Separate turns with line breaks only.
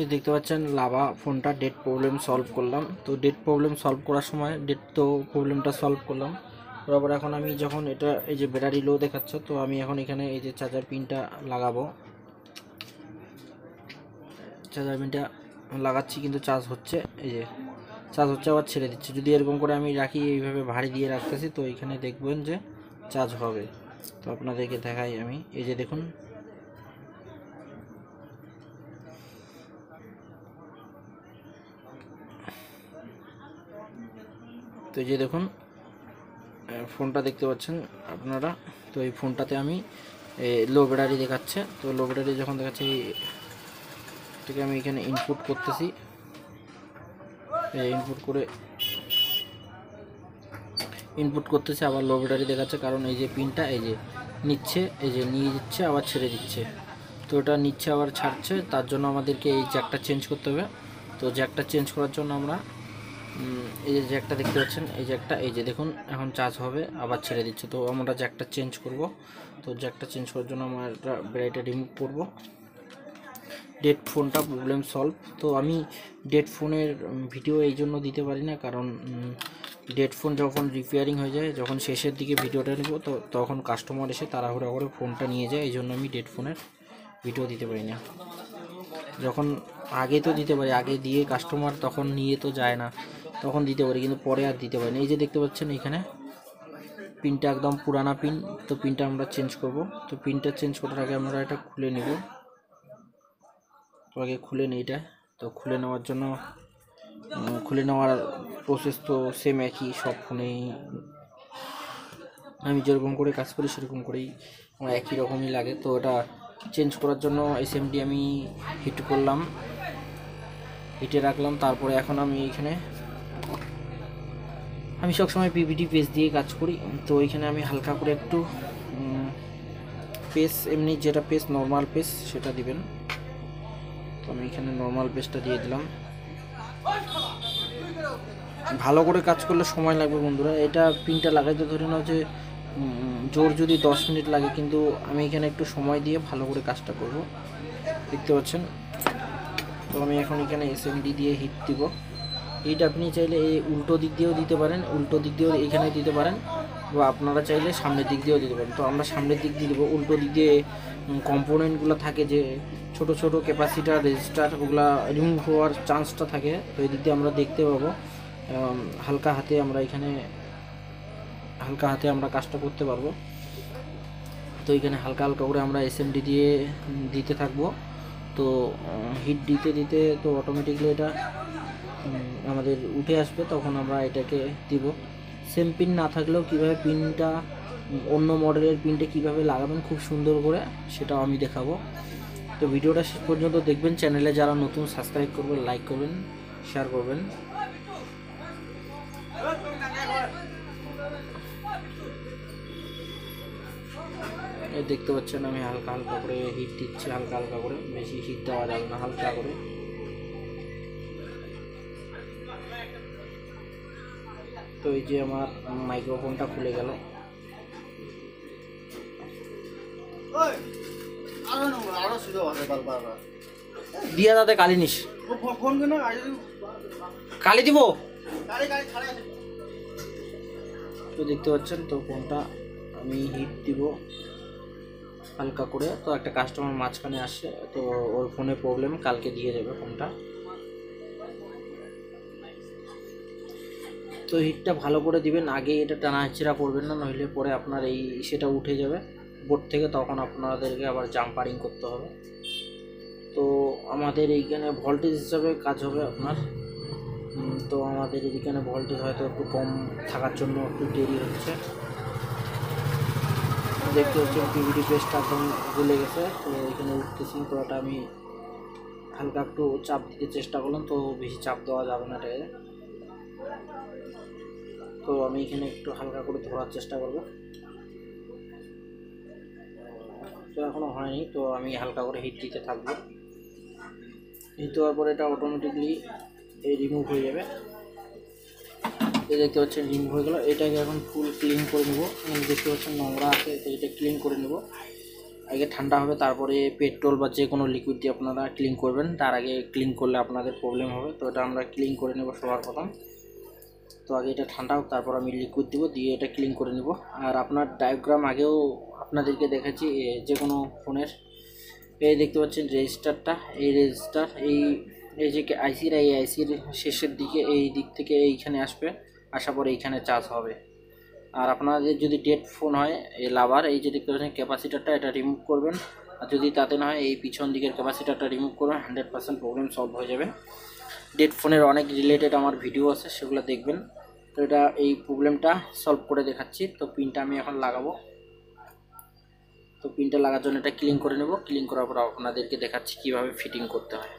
এই দেখতে পাচ্ছেন লাভা ফোনটা ডেট প্রবলেম সলভ করলাম। তো ডেট প্রবলেম সলভ করার সময় প্রবলেমটা সলভ করলাম। তারপর এখন আমি যখন এটা এই যে ব্যাটারি লো দেখাচ্ছে, তো আমি এখন এখানে এই যে চার্জার পিনটা লাগাবো। চার্জার পিনটা লাগাচ্ছি কিন্তু চার্জ হচ্ছে, এই যে চার্জ হচ্ছে আবার ছেড়ে দিচ্ছে। যদি এরকম করে আমি রাখি, এইভাবে ভারী দিয়ে রাখতেছি, তো এখানে দেখবেন যে চার্জ হবে। তো আপনাদেরকে দেখাই আমি, এই যে দেখুন তো এই যে দেখুন ফোনটা দেখতে পাচ্ছেন আপনারা। তো এই ফোনটাতে আমি লো ব্যাটারি দেখাচ্ছে। তো লো ব্যাটারি যখন দেখাচ্ছে, এটাকে আমি এখানে ইনপুট করতেছি। ইনপুট করতেছি আবার লো ব্যাটারি দেখাচ্ছে, কারণ এই যে পিনটা এই যে নিচ্ছে, এই যে নিয়ে যাচ্ছে আবার ছেড়ে দিচ্ছে। তো এটা নিচ্ছে আবার ছাড়ছে, তার জন্য আমাদেরকে এই জ্যাকটা চেঞ্জ করতে হবে। তো জ্যাকটা চেঞ্জ করার জন্য আমরা এই যে জ্যাকটা দেখতে পাচ্ছেন, এই জ্যাকটা এই যে দেখুন এখন চার্জ হবে আবার ছেড়ে দিচ্ছে। তো আমরা জ্যাকটা চেঞ্জ করব। তো জ্যাকটা চেঞ্জ করার জন্য আমরা ব্যাটারিটা রিমুভ করব। ডেড ফোনটা প্রবলেম সলভ। তো আমি ডেড ফোনের ভিডিও এই জন্য দিতে পারি না, কারণ ডেড ফোন যখন রিপেয়ারিং হয়ে যায়, যখন শেষের দিকে ভিডিওটা নেব, তো তখন কাস্টমার এসে তাড়াহুড়া করে ফোনটা নিয়ে যায়। এই জন্য আমি ডেড ফোনের ভিডিও দিতে পারি না। যখন আগে তো দিতে পারি, আগে দিয়ে কাস্টমার তখন নিয়ে তো যায় না, তখন দিতে পারি, কিন্তু পরে আর দিতে পারি না। এই যে দেখতে পাচ্ছেন এখানে পিনটা একদম পুরানা পিন। তো পিনটা আমরা চেঞ্জ করব। তো পিনটা চেঞ্জ করার আগে আমরা এটা খুলে নেব। তো আগে খুলে নিই এটা। তো খুলে নেওয়ার জন্য খুলে নেওয়ার প্রসেস তো সেম একই সব ফোনেই। আমি যেরকম করে কাজ করি সেরকম করেই আমার একই রকমই লাগে। তো এটা চেঞ্জ করার জন্য এসএমডি আমি হিট করলাম, হিটে রাখলাম। তারপরে এখন আমি এখানে সবসময় পিভিডি পেস্ট দিয়ে কাজ করি। তো এখানে আমি হালকা করে একটু পেস্ট, এমনি যেটা পেস্ট নর্মাল পেস্ট সেটা দিবেন। তো আমি এখানে নর্মাল পেস্টটা দিয়ে দিলাম। ভালো করে কাজ করলে সময় লাগবে বন্ধুরা। এটা পিনটা লাগাইতে ধরে নাও যে জোর যদি 10 মিনিট লাগে, কিন্তু আমি এখানে একটু সময় দিয়ে ভালো করে কাজটা করব, দেখতে পাচ্ছেন। তো আমি এখন এখানে এসএমডি দিয়ে হিট দিব। হিট আপনি চাইলে এই উল্টো দিক দিয়েও দিতে পারেন, উল্টো দিক দিয়েও এখানে দিতে পারেন, বা আপনারা চাইলে সামনের দিক দিয়েও দিতে পারেন। তো আমরা সামনের দিক দিয়ে দেবো। উল্টো দিক দিয়ে কম্পোনেন্টগুলো থাকে, যে ছোট ছোট ক্যাপাসিটার রেজিস্টার, ওগুলা রিমুভ হওয়ার চান্সটা থাকে। তো এই দিক দিয়ে আমরা দেখতে পাবো। হালকা হাতে আমরা কাজটা করতে পারবো। তো এখানে হালকা হালকা করে আমরা এসএমডি দিয়ে দিতে থাকবো। তো হিট দিতে দিতে তো অটোমেটিকলি এটা আমাদের উঠে আসবে, তখন আমরা এটাকে দিব। সেম পিন না থাকলেও কীভাবে পিনটা, অন্য মডেলের পিনটা কীভাবে লাগাবেন খুব সুন্দর করে, সেটাও আমি দেখাবো। তো ভিডিওটা শেষ পর্যন্ত দেখবেন। চ্যানেলে যারা নতুন সাবস্ক্রাইব করবেন, লাইক করবেন, শেয়ার করবেন। দেখতে পাচ্ছেন আমি হালকা হালকা করে হিট দিচ্ছি, হালকা হালকা করে, বেশি হিট দেওয়া যাবে না, হালকা করে। তো এই যে আমার মাইক্রোফোনটা খুলে গেল। দিয়া দাদা কালি নিস, কালি দিব। তো দেখতে পাচ্ছেন, তো ফোনটা আমি হিট দিব হালকা করে। তো একটা কাস্টমার মাঝখানে আসছে, তো ওর ফোনে প্রবলেম, কালকে দিয়ে যাবে ফোনটা। তো হিটটা ভালো করে দিবেন, আগে এটা টানা হেঁচড়া করবেন না, নইলে পরে আপনার সেটা উঠে যাবে বোর্ড থেকে, তখন আপনাদেরকে আবার জাম্পারিং করতে হবে। তো আমাদের এইখানে ভোল্টেজ হিসাবে কাজ হবে আপনার। তো আমাদের এইখানে ভোল্টেজ হয়তো একটু কম থাকার জন্য একটু দেরি হচ্ছে। দেখতে হচ্ছে পিভিডি পেস্টটা একদম গলে গেছে। তো এখানে উঠতেছি, তো এটা আমি হালকা একটু চাপ দিতে চেষ্টা করলাম। তো বেশি চাপ দেওয়া যাবে না এটাকে। তো আমি এখানে একটু হালকা করে ধরার চেষ্টা করব। তো এখনো হয়নি, তো আমি হালকা করে হিট দিতে থাকবো। হিট দেওয়ার পরে এটা অটোমেটিকলি রিমুভ হয়ে যাবে। দেখতে পাচ্ছেন রিমুভ হয়ে গেল। এটাকে এখন ফুল ক্লিন করে নেব। দেখতে পাচ্ছেন নোংরা আছে, তো এটা ক্লিন করে নেব। আগে ঠান্ডা হবে, তারপরে পেট্রোল বা যে কোনো লিকুইড দিয়ে আপনারা ক্লিন করবেন। তার আগে ক্লিন করলে আপনাদের প্রবলেম হবে। তো এটা আমরা ক্লিন করে নেব সবার প্রথম। তো আগে এটা ঠান্ডা হোক, তারপর আমি লিকুইড দিব, দিয়ে এটা ক্লিন করে নেব। আর আপনার ডায়াগ্রাম আগেও আপনাদেরকে দেখাচ্ছি যে কোনো ফোনের। এই দেখতে পাচ্ছেন রেজিস্টারটা, এই রেজিস্টার এই যে আইসির, এই আইসির শেষের দিকে এই দিক থেকে এইখানে আসবে, আসার পরে এইখানে চার্জ হবে। আর আপনাদের যদি ডেড ফোন হয়, এই লাভার, এই যে দেখতে পাচ্ছেন ক্যাপাসিটারটা, এটা রিমুভ করবেন। আর যদি তাতে না হয় এই পিছন দিকের ক্যাপাসিটারটা রিমুভ করবেন, 100% প্রবলেম সলভ হয়ে যাবে। ডেড ফোনের অনেক রিলেটেড আমার ভিডিও আছে, সেগুলো দেখবেন। তো এটা এই প্রবলেমটা সলভ করে দেখাচ্ছি। তো পিনটা আমি এখন লাগাবো। তো পিনটা লাগার জন্য এটা ক্লিন করে নেব। ক্লিন করার পর আপনাদেরকে দেখাচ্ছি কীভাবে ফিটিং করতে হয়।